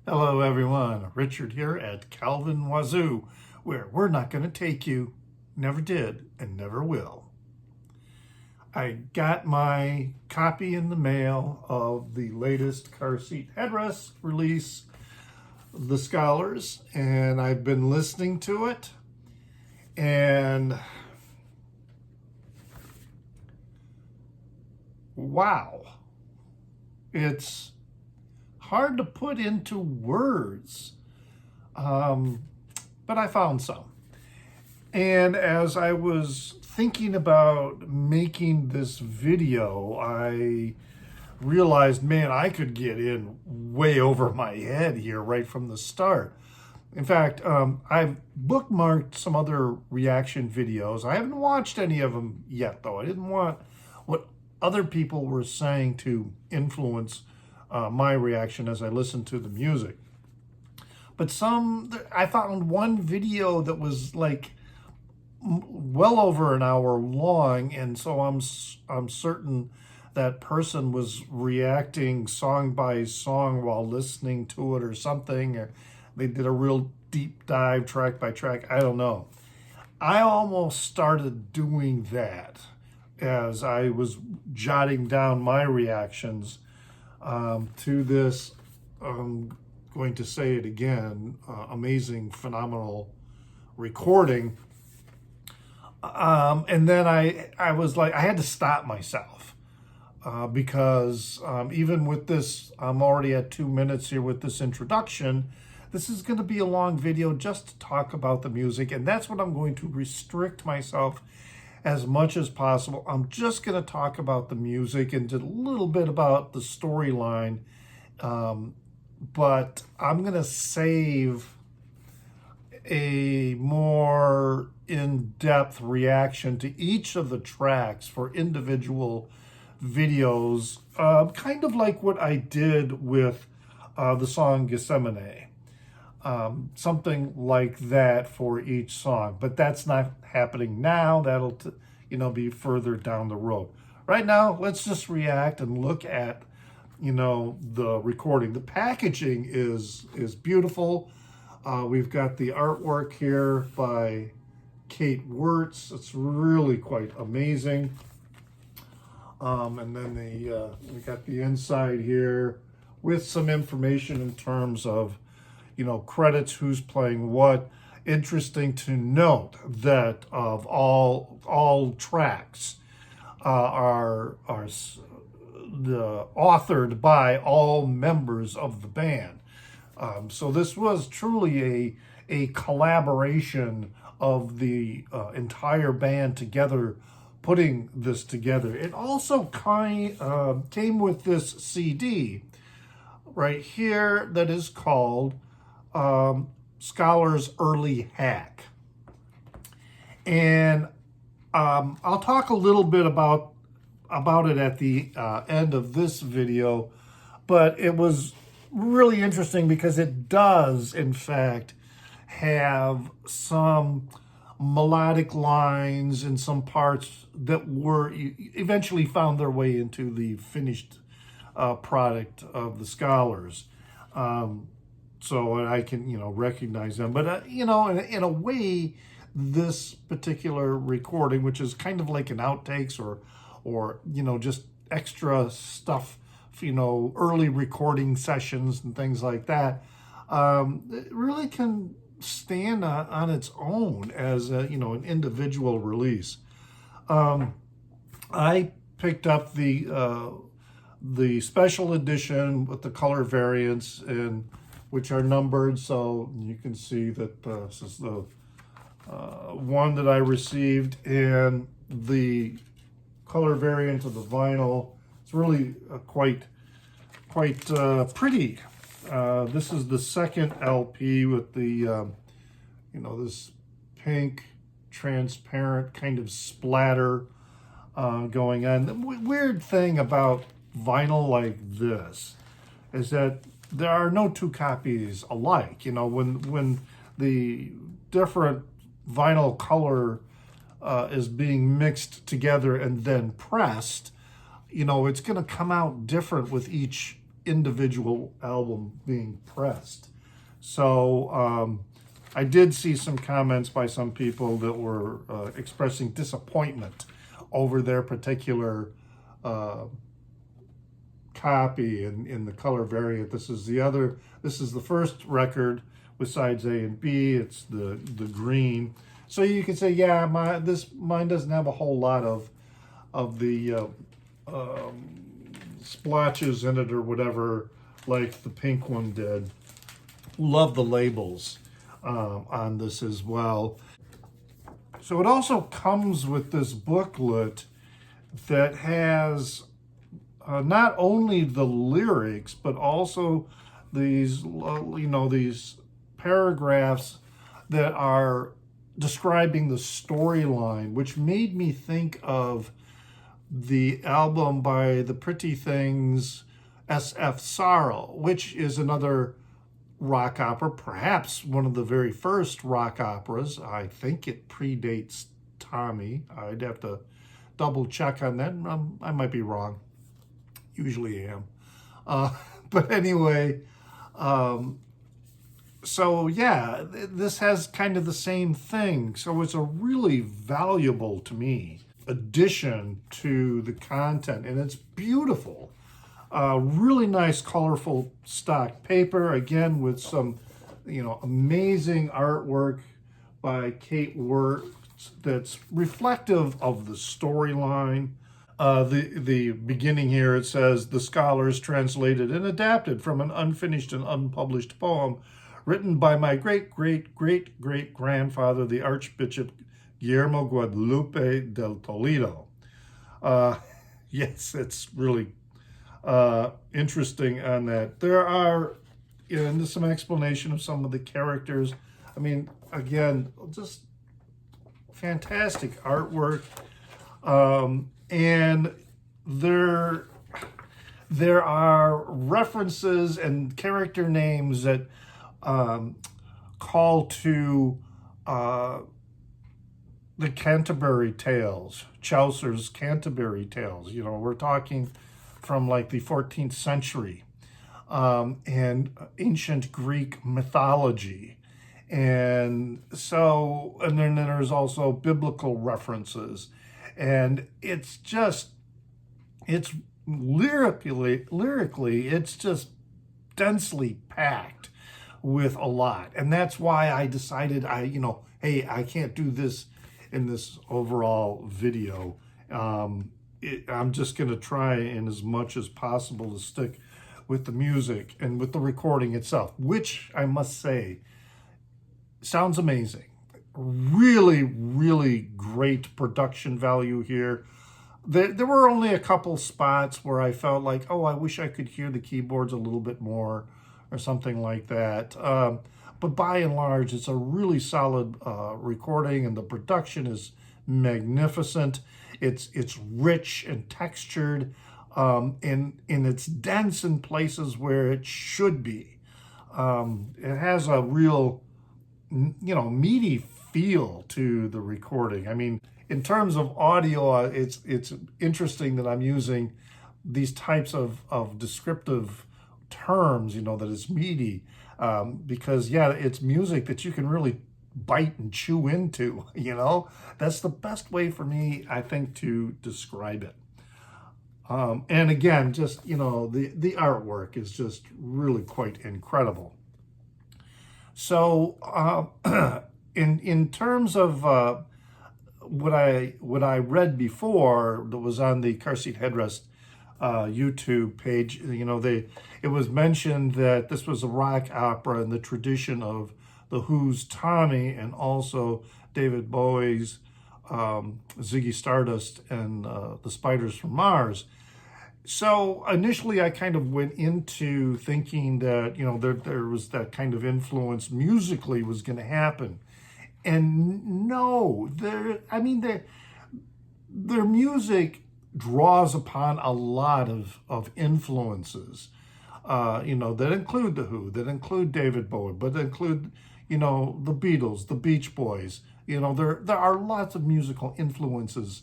Hello everyone, Richard here at Calvin Wazoo, where we're not going to take you, never did, and never will. I got my copy in the mail of the latest car seat headrest release, The Scholars, and I've been listening to it, and wow, it's hard to put into words, but I found some. And as I was thinking about making this video, I realized, man, I could get in way over my head here right from the start. In fact, I've bookmarked some other reaction videos. I haven't watched any of them yet, though. I didn't want what other people were saying to influence my reaction as I listened to the music. But I found one video that was like well over an hour long, and so I'm certain that person was reacting song by song while listening to it or something, or they did a real deep dive track by track. I don't know. I almost started doing that as I was jotting down my reactions to this, I'm going to say it again, amazing, phenomenal recording. And then I was like, I had to stop myself because even with this, I'm already at 2 minutes here with this introduction. This is going to be a long video just to talk about the music, and that's what I'm going to restrict myself as much as possible. I'm just going to talk about the music and a little bit about the storyline, but I'm going to save a more in-depth reaction to each of the tracks for individual videos, kind of like what I did with the song Gethsemane. Something like that for each song, but that's not happening now. That'll be further down the road. Right now, let's just react and look at the recording. The packaging is beautiful. We've got the artwork here by Kate Wirtz. It's really quite amazing. And then we got the inside here with some information in terms of credits, who's playing what. Interesting to note that of all tracks are authored by all members of the band. So this was truly a collaboration of the entire band together, putting this together. It also came with this CD right here that is called Scholar's Early Hack. And I'll talk a little bit about it at the end of this video, but it was really interesting because it does, in fact, have some melodic lines and some parts that were eventually found their way into the finished product of the Scholars. So I can, recognize them. But, in a way, this particular recording, which is kind of like an outtakes or just extra stuff, early recording sessions and things like that, it really can stand on its own as an individual release. I picked up the special edition with the color variants, and which are numbered, so you can see that this is the one that I received, and the color variant of the vinyl. It's really quite pretty. This is the second LP with the this pink transparent kind of splatter going on. The weird thing about vinyl like this is that there are no two copies alike. When the different vinyl color is being mixed together and then pressed, it's going to come out different with each individual album being pressed. So I did see some comments by some people that were expressing disappointment over their particular copy in the color variant. This is the first record with sides A and B. It's the green. So you can say, yeah, mine doesn't have a whole lot of the splotches in it or whatever, like the pink one did. Love the labels on this as well. So it also comes with this booklet that has not only the lyrics, but also these, these paragraphs that are describing the storyline, which made me think of the album by the Pretty Things, S.F. Sorrow, which is another rock opera, perhaps one of the very first rock operas. I think it predates Tommy. I'd have to double check on that. I might be wrong. Usually am. But anyway, so yeah, this has kind of the same thing. So it's a really valuable, to me, addition to the content, and it's beautiful. Really nice, colorful stock paper, again with some, amazing artwork by Kate Wirtz that's reflective of the storyline. The beginning here, it says, the scholars translated and adapted from an unfinished and unpublished poem written by my great-great-great-great-grandfather, the Archbishop Guillermo Guadalupe del Toledo. Yes, it's really interesting on that. There are, and there's some explanation of some of the characters. I mean, again, just fantastic artwork. And there are references and character names that call to the Canterbury Tales, Chaucer's Canterbury Tales. We're talking from like the 14th century, and ancient Greek mythology. And then there's also biblical references. And it's lyrically, it's just densely packed with a lot. And that's why I decided hey, I can't do this in this overall video. I'm just going to try in as much as possible to stick with the music and with the recording itself, which I must say sounds amazing. Really, really great production value here. There were only a couple spots where I felt like, oh, I wish I could hear the keyboards a little bit more or something like that. But by and large, it's a really solid recording, and the production is magnificent. It's rich and textured, and it's dense in places where it should be. It has a real, meaty feel to the recording. I mean, in terms of audio, it's interesting that I'm using these types of descriptive terms, that it's meaty, because yeah, it's music that you can really bite and chew into. That's the best way for me, I think, to describe it. And again, just the artwork is just really quite incredible. So in terms of what I read before that was on the Car Seat Headrest YouTube page, it was mentioned that this was a rock opera in the tradition of the Who's Tommy and also David Bowie's Ziggy Stardust and the Spiders from Mars. So initially I kind of went into thinking that, there was that kind of influence musically was going to happen. And no, their music draws upon a lot of influences, that include The Who, that include David Bowie, but that include, the Beatles, the Beach Boys. There are lots of musical influences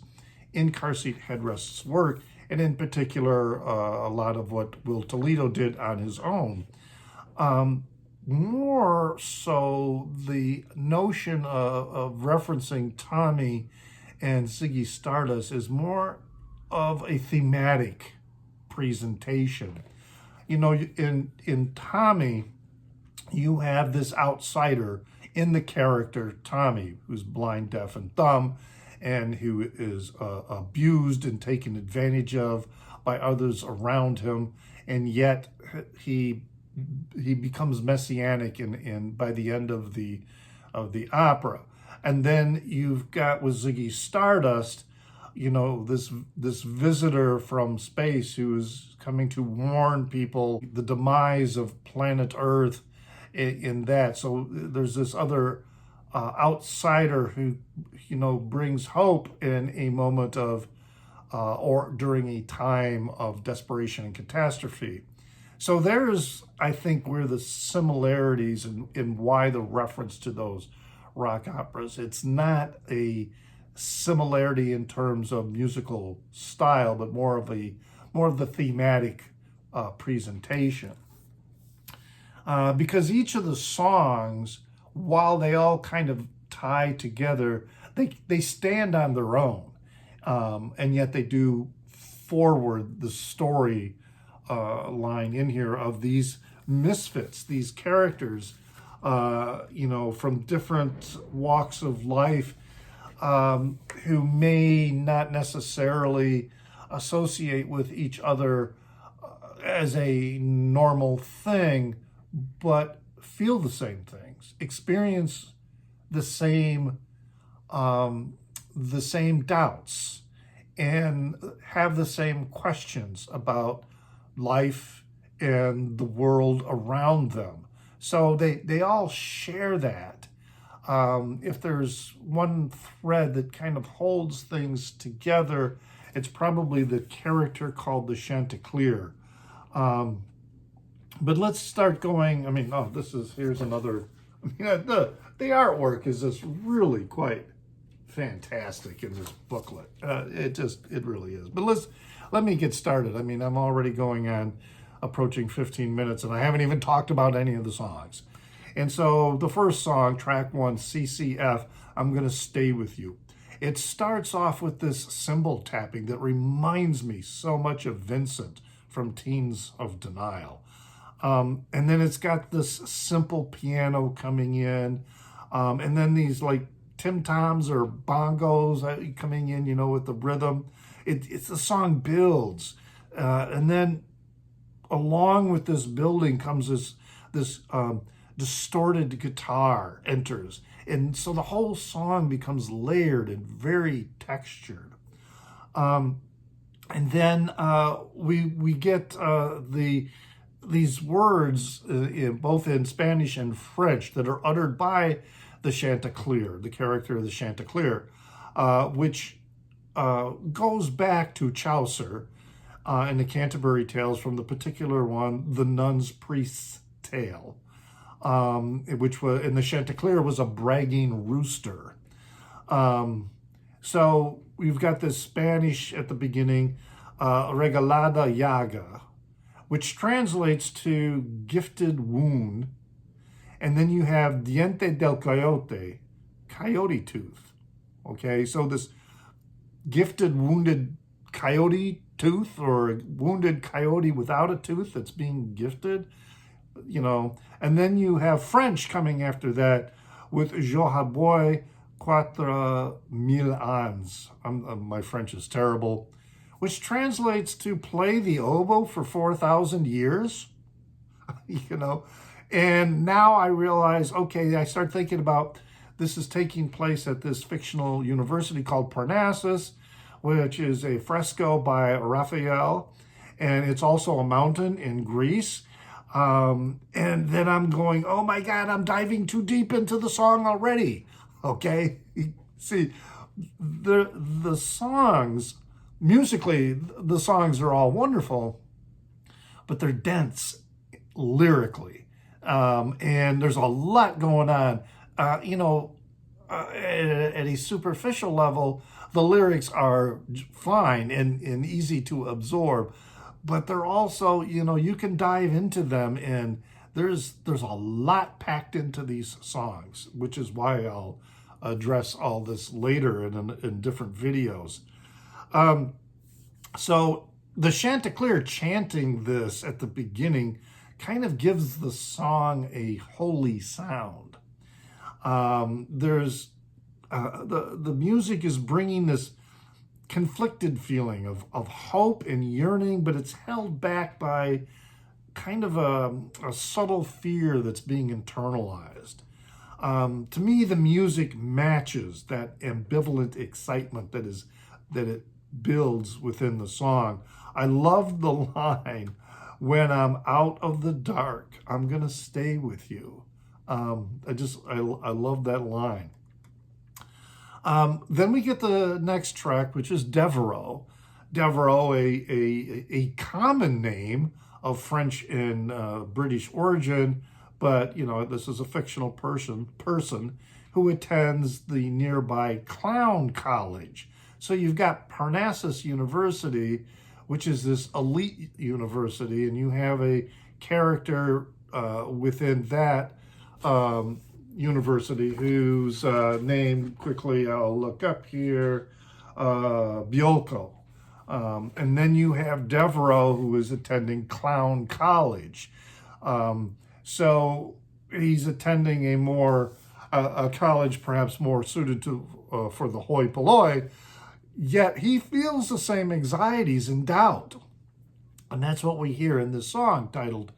in Car Seat Headrest's work, and in particular, a lot of what Will Toledo did on his own. More so, the notion of referencing Tommy and Ziggy Stardust is more of a thematic presentation. You know, in Tommy, you have this outsider in the character Tommy, who's blind, deaf, and dumb, and who is abused and taken advantage of by others around him, and yet he becomes messianic in by the end of the opera. And then you've got with Ziggy Stardust, you know, this visitor from space who is coming to warn people the demise of planet Earth in that. So there's this other outsider who, you know, brings hope in a moment of or during a time of desperation and catastrophe. So there's, I think, where the similarities in why the reference to those rock operas. It's not a similarity in terms of musical style, but more of the thematic presentation. Because each of the songs, while they all kind of tie together, they stand on their own, and yet they do forward the story line in here of these misfits, these characters, you know, from different walks of life, who may not necessarily associate with each other as a normal thing, but feel the same things, experience the same doubts, and have the same questions about life and the world around them. So they all share that. If there's one thread that kind of holds things together, it's probably the character called the Chanticleer. But let's start going. I mean, oh, here's another. I mean, the artwork is just really quite fantastic in this booklet. It really is. But let me get started. I mean, I'm already going on approaching 15 minutes, and I haven't even talked about any of the songs. And so the first song, track 1, CCF, I'm Gonna Stay With You. It starts off with this cymbal tapping that reminds me so much of Vincent from Teens of Denial. And then it's got this simple piano coming in, and then these like tim-toms or bongos coming in, you know, with the rhythm. It's the song builds, and then along with this building comes this distorted guitar enters, and so the whole song becomes layered and very textured. And then we get these words both in Spanish and French that are uttered by the Chanticleer, the character of the Chanticleer, which goes back to Chaucer in the Canterbury Tales, from the particular one, The Nun's Priest's Tale, which was, and the Chanticleer was a bragging rooster. So we've got this Spanish at the beginning, regalada llaga, which translates to gifted wound. And then you have diente del coyote, coyote tooth. Okay, so this gifted wounded coyote tooth, or a wounded coyote without a tooth that's being gifted, you know. And then you have French coming after that with Je habois 4,000 ans. My French is terrible, which translates to play the oboe for 4,000 years, you know. And now I realize, okay, I start thinking about this is taking place at this fictional university called Parnassus, which is a fresco by Raphael, and it's also a mountain in Greece. And then I'm going, oh my God, I'm diving too deep into the song already. Okay, see, the songs, musically, the songs are all wonderful, but they're dense lyrically. And there's a lot going on. You know, at a superficial level, the lyrics are fine and easy to absorb, but they're also, you can dive into them, and there's a lot packed into these songs, which is why I'll address all this later in different videos. So the Chanticleer chanting this at the beginning kind of gives the song a holy sound. There's the music is bringing this conflicted feeling of hope and yearning, but it's held back by kind of a subtle fear that's being internalized. To me, the music matches that ambivalent excitement that it builds within the song. I love the line, "When I'm out of the dark, I'm gonna stay with you." I love that line. Then we get the next track, which is Devereaux. Devereaux, a common name of French and British origin, but this is a fictional person who attends the nearby Clown College. So you've got Parnassus University, which is this elite university, and you have a character within that university whose name, quickly I'll look up here, Biolco. And then you have Devereaux, who is attending Clown College. So he's attending a college perhaps more suited to for the hoi polloi, yet he feels the same anxieties and doubt. And that's what we hear in this song titled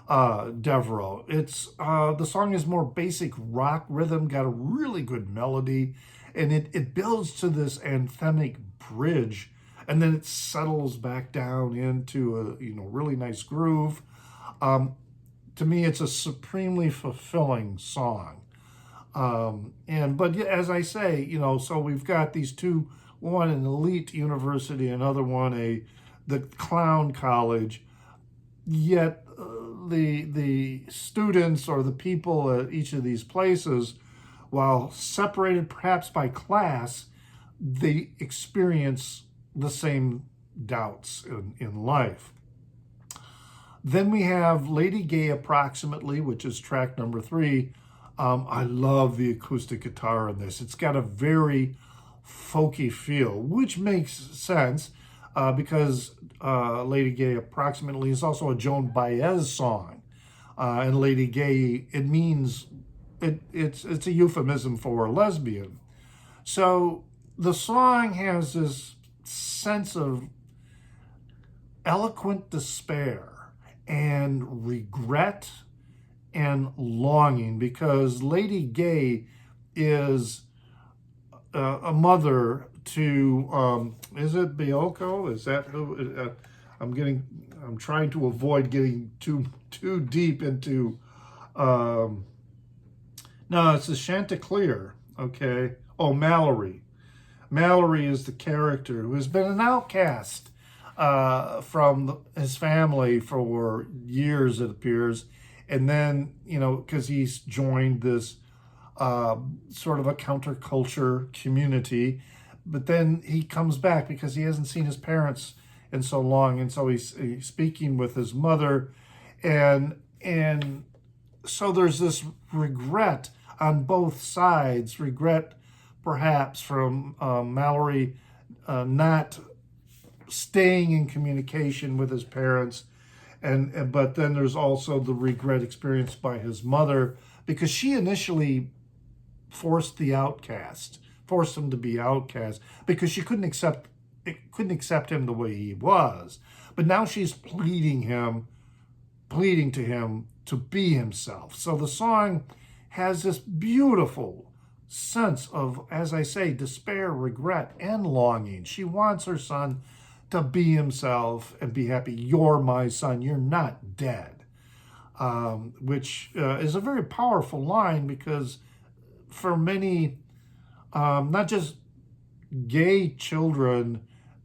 Devereaux. The song is more basic rock rhythm, got a really good melody, and it builds to this anthemic bridge, and then it settles back down into a really nice groove. To me, it's a supremely fulfilling song. But as I say, so we've got these two, one an elite university, another one the clown college. Yet the students or the people at each of these places, while separated perhaps by class, they experience the same doubts in life. Then we have Lady Gay Approximately, which is track number 3. I love the acoustic guitar in this. It's got a very folky feel, which makes sense because Lady Gay Approximately is also a Joan Baez song. And Lady Gay, it's a euphemism for lesbian. So the song has this sense of eloquent despair and regret and longing, because Lady Gay is a mother to, is it Biolco? Is that who? I'm trying to avoid getting too deep into, no, it's the Chanticleer, okay? Oh, Mallory. Mallory is the character who has been an outcast from his family for years, it appears. And then, because he's joined this sort of a counterculture community, but then he comes back because he hasn't seen his parents in so long. And so he's speaking with his mother. And so there's this regret on both sides, regret perhaps from Mallory not staying in communication with his parents, but then there's also the regret experienced by his mother, because she initially forced him to be outcast because she couldn't accept him the way he was. But now she's pleading to him to be himself. So the song has this beautiful sense of, as I say, despair, regret, and longing. She wants her son to be himself and be happy. You're my son. You're not dead. Which is a very powerful line, because for many, not just gay children,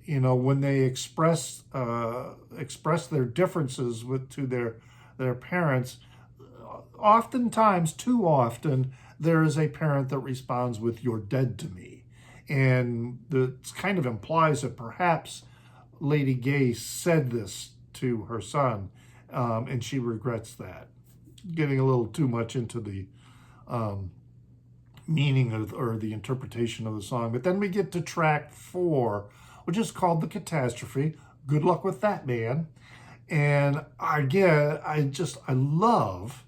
when they express their differences to their parents, oftentimes, too often, there is a parent that responds with, "You're dead to me." And it kind of implies that perhaps Lady Gay said this to her son, and she regrets that. Getting a little too much into the meaning or the interpretation of the song. But then we get to track 4, which is called The Catastrophe. Good luck with that, man. And again, I love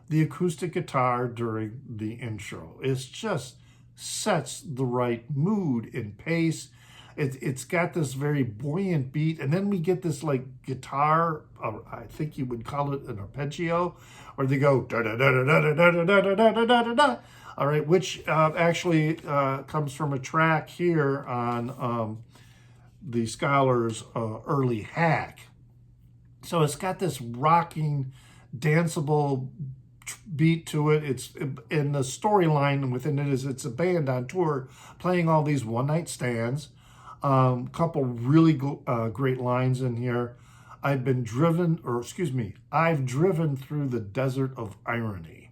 the acoustic guitar during the intro. It's just sets the right mood and pace. It's got this very buoyant beat, and then we get this like guitar, I think you would call it an arpeggio, or they go da da da da da da da da da da da da. All right, which actually comes from a track here on the Scholar's early hack. So it's got this rocking, danceable beat to it. It's in the storyline within it is it's a band on tour playing all these one-night stands. Couple really great lines in here. I've driven through the desert of irony.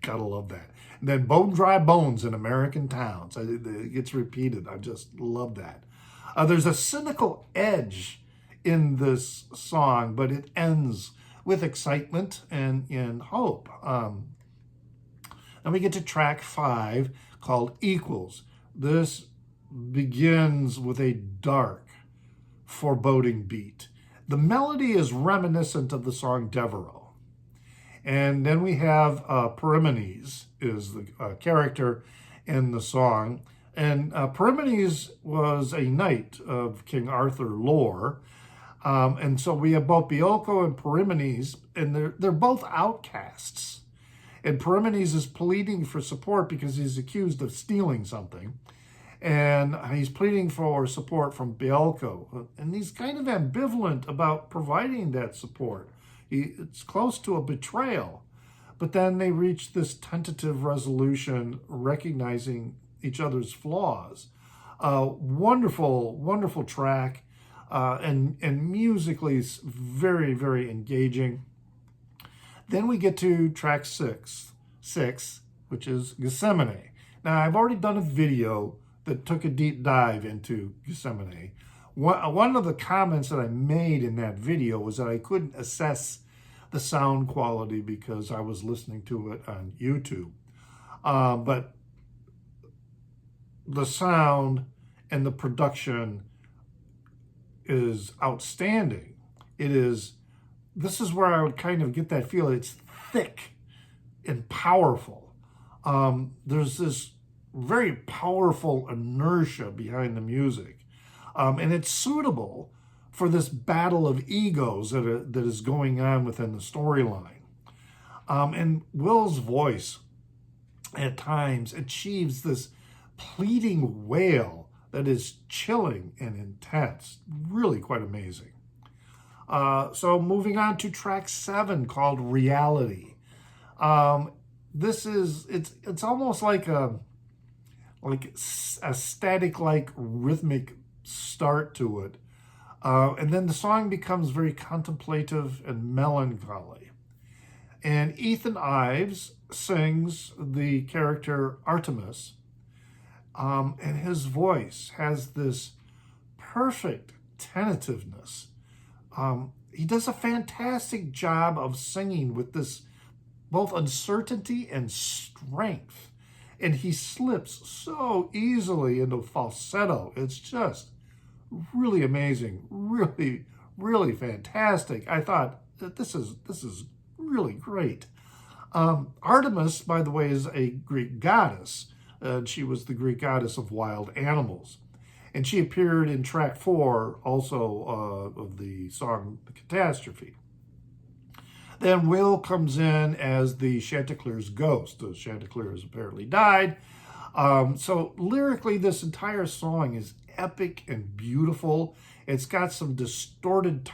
Gotta love that. And then bone dry bones in American towns. It gets repeated. I just love that. There's a cynical edge in this song, but it ends with excitement and hope. Then we get to track 5 called Equals. This begins with a dark, foreboding beat. The melody is reminiscent of the song Devereaux. And then we have Perimenes is the character in the song. And Perimenes was a knight of King Arthur lore. And so we have both Biolco and Perimenes, and they're both outcasts. And Perimenes is pleading for support because he's accused of stealing something. And he's pleading for support from Biolco. And he's kind of ambivalent about providing that support. It's close to a betrayal. But then they reach this tentative resolution, recognizing each other's flaws. Wonderful, wonderful track. And musically very, very engaging. Then we get to track 6, which is Gethsemane. Now, I've already done a video that took a deep dive into Gethsemane. One of the comments that I made in that video was that I couldn't assess the sound quality because I was listening to it on YouTube. But the sound and the production is outstanding. This is where I would kind of get that feel. It's thick and powerful. There's this very powerful inertia behind the music. And it's suitable for this battle of egos that is going on within the storyline. And Will's voice at times achieves this pleading wail that is chilling and intense. Really quite amazing. So moving on to track 7 called Reality. It's almost like a static-like rhythmic start to it. And then the song becomes very contemplative and melancholy. And Ethan Ives sings the character Artemis. And his voice has this perfect tentativeness. He does a fantastic job of singing with this both uncertainty and strength. And he slips so easily into falsetto. It's just really amazing, really, really fantastic. I thought that this is really great. Artemis, by the way, is a Greek goddess. She was the Greek goddess of wild animals. And she appeared in track 4 also of the song The Catastrophe. Then Will comes in as the Chanticleer's ghost. The Chanticleer has apparently died. So lyrically, this entire song is epic and beautiful. It's got some distorted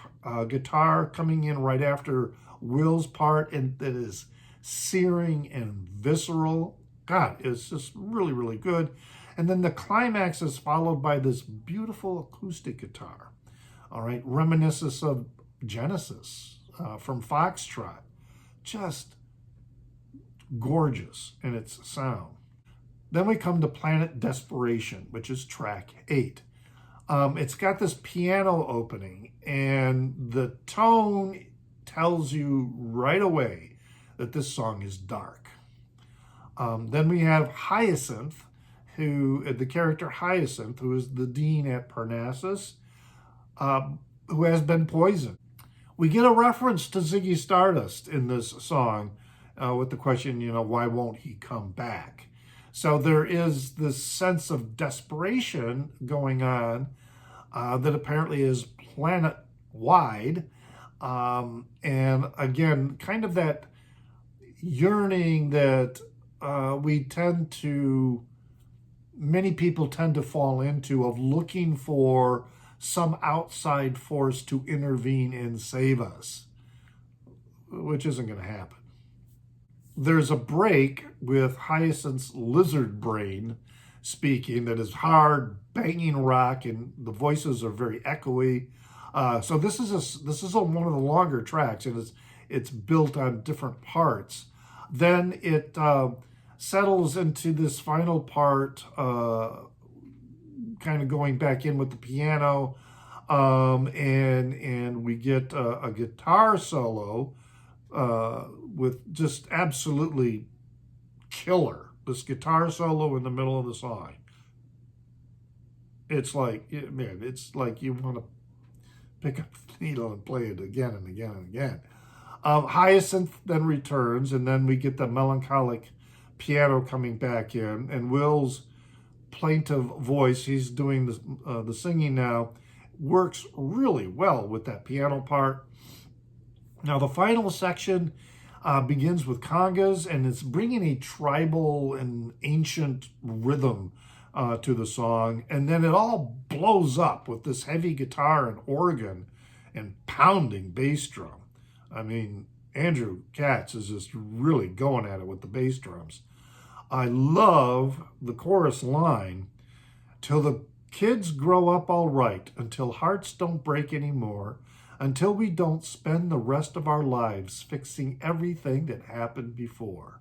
guitar coming in right after Will's part, and that is searing and visceral. God, it's just really, really good. And then the climax is followed by this beautiful acoustic guitar. All right, reminiscent of Genesis from Foxtrot. Just gorgeous in its sound. Then we come to Planet Desperation, which is track 8. It's got this piano opening, and the tone tells you right away that this song is dark. Then we have Hyacinth, the character Hyacinth, who is the dean at Parnassus, who has been poisoned. We get a reference to Ziggy Stardust in this song with the question, why won't he come back? So there is this sense of desperation going on that apparently is planet-wide. And again, kind of that yearning that many people tend to fall into, of looking for some outside force to intervene and save us, which isn't going to happen. There's a break with Hyacinth's lizard brain speaking that is hard, banging rock, and the voices are very echoey. So this is one of the longer tracks, and it's built on different parts. Then it settles into this final part, kind of going back in with the piano, and we get a guitar solo with just absolutely killer. This guitar solo in the middle of the song. It's like, man, it's like you want to pick up the needle and play it again and again and again. Hyacinth then returns, and then we get the melancholic piano coming back in, and Will's plaintive voice, he's doing the singing now, works really well with that piano part. Now the final section begins with congas, and it's bringing a tribal and ancient rhythm to the song, and then it all blows up with this heavy guitar and organ and pounding bass drum. I mean, Andrew Katz is just really going at it with the bass drums. I love the chorus line, "Till the kids grow up all right, until hearts don't break anymore, until we don't spend the rest of our lives fixing everything that happened before."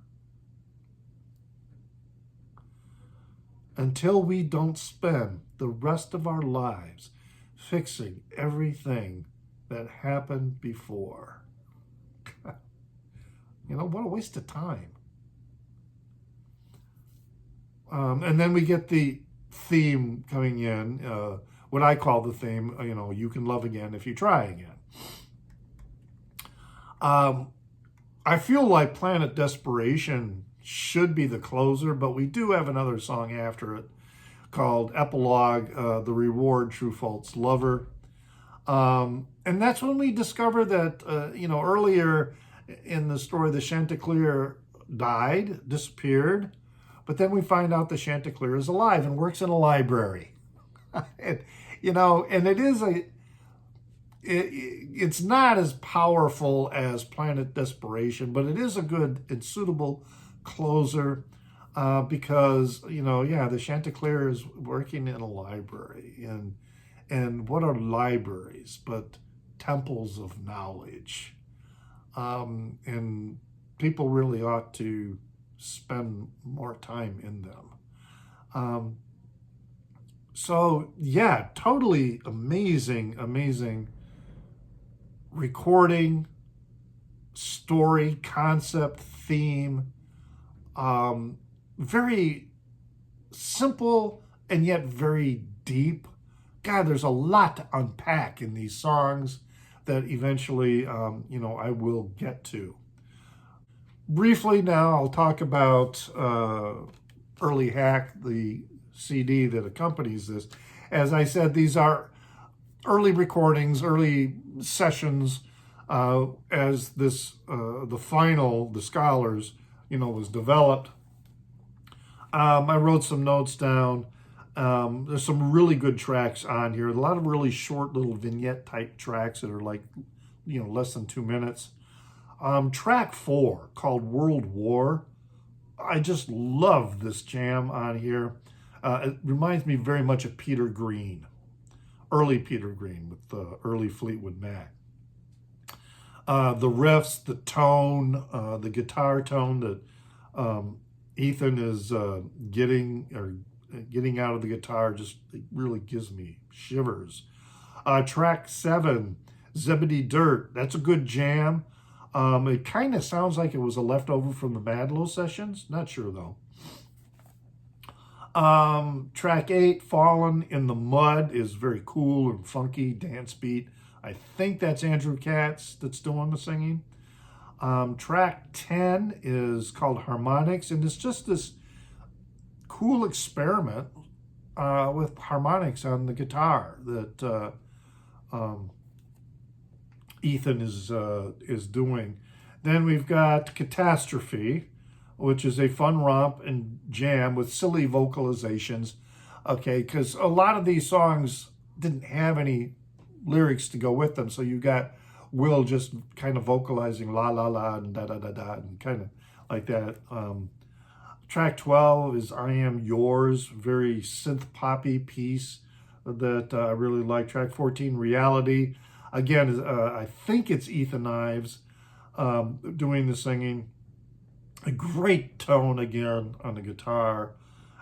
Until we don't spend the rest of our lives fixing everything that happened before. What a waste of time. And then we get the theme coming in, what I call the theme, you can love again if you try again. I feel like Planet Desperation should be the closer, but we do have another song after it called Epilogue, The Reward, True False Lover. And that's when we discover that, earlier in the story, the Chanticleer disappeared, but then we find out the Chanticleer is alive and works in a library. And it's not as powerful as Planet Desperation, but it is a good and suitable closer because, the Chanticleer is working in a library. And what are libraries but temples of knowledge? And people really ought to spend more time in them. So yeah, totally amazing recording, story, concept, theme. Very simple and yet very deep. God, there's a lot to unpack in these songs that eventually, I will get to. Briefly now, I'll talk about Early Hack, the CD that accompanies this. As I said, these are early recordings, early sessions, as this, the Scholars, was developed. I wrote some notes down. There's some really good tracks on here. A lot of really short little vignette type tracks that are like, less than 2 minutes. Track 4 called World War. I just love this jam on here. It reminds me very much of Peter Green, early Peter Green with the early Fleetwood Mac. The riffs, the tone, the guitar tone that Ethan is getting out of the guitar, just it really gives me shivers. Track 7, Zebedee Dirt. That's a good jam. It kind of sounds like it was a leftover from the Madlow sessions. Not sure though. Track 8, Fallen in the Mud, is very cool and funky dance beat. I think that's Andrew Katz that's doing the singing. Track 10 is called Harmonics, and it's just this cool experiment with harmonics on the guitar that Ethan is doing. Then we've got Catastrophe, which is a fun romp and jam with silly vocalizations. Okay, because a lot of these songs didn't have any lyrics to go with them, so you got Will just kind of vocalizing la la la and da da da da and kind of like that. Track 12 is I Am Yours, very synth poppy piece that I really like. Track 14, Reality. Again, I think it's Ethan Ives doing the singing. A great tone again on the guitar.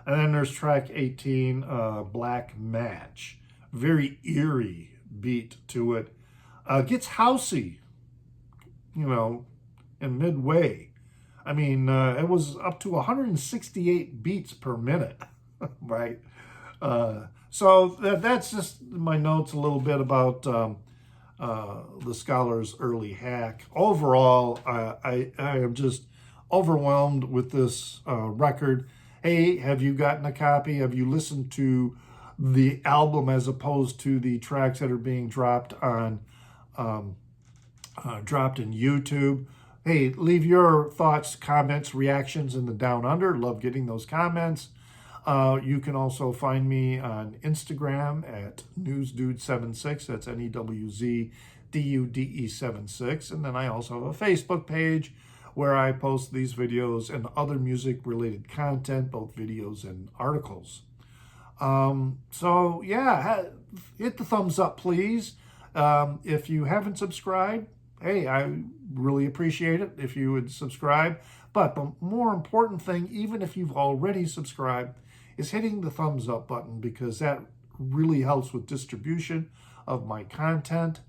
And then there's track 18, Black Match. Very eerie beat to it. Gets housey, in midway. I mean, it was up to 168 beats per minute, right? So that's just my notes a little bit about the Scholar's early hack. Overall, I am just overwhelmed with this record. Hey, have you gotten a copy? Have you listened to the album as opposed to the tracks that are being dropped on dropped in YouTube? Hey, leave your thoughts, comments, reactions in the Down Under. Love getting those comments. You can also find me on Instagram at newsdude76. That's NEWZDUDE76. And then I also have a Facebook page where I post these videos and other music-related content, both videos and articles. So yeah, hit the thumbs up, please. If you haven't subscribed, hey, I really appreciate it if you would subscribe. But the more important thing, even if you've already subscribed, is hitting the thumbs up button, because that really helps with distribution of my content.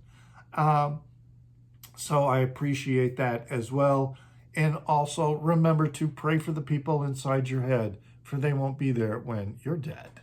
So I appreciate that as well. And also remember to pray for the people inside your head, for they won't be there when you're dead.